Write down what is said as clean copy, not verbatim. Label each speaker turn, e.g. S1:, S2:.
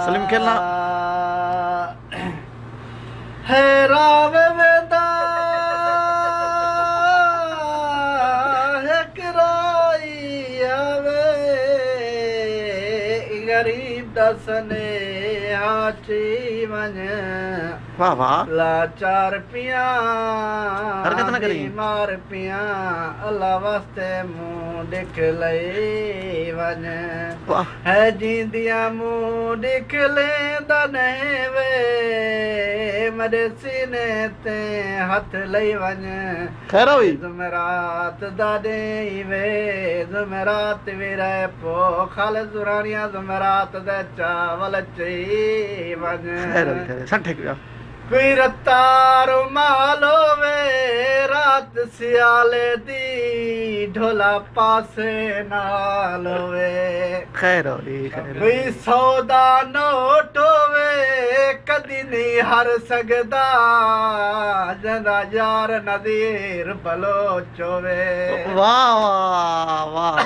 S1: सलीम खेलना
S2: है रावे वेदा है कराई आवे गरीब दसने आची मन
S1: वाह वाह
S2: लाचार पिया
S1: हरकत ना करी
S2: मार पिया अल्लाह वास्ते मुंह दिख ले वन है जींदिया मुंह दिख ले नहीं वे मेरे सीने ते हथ लई वन
S1: खैर हुई
S2: जुमेरात दादे वे जुमेरात वीरे पो खाल जुरानिया जुमेरात दे चावल ची वन
S1: खैर हुई सब ठीक है
S2: कोई रतार मालो वे रात सियाले दी ढोला पासे नाल वे
S1: खैर हुई
S2: कोई सौदा नोट वे कदी नहीं हर सकदा जदा यार नदीर बलोच वे
S1: वाह वाह वाह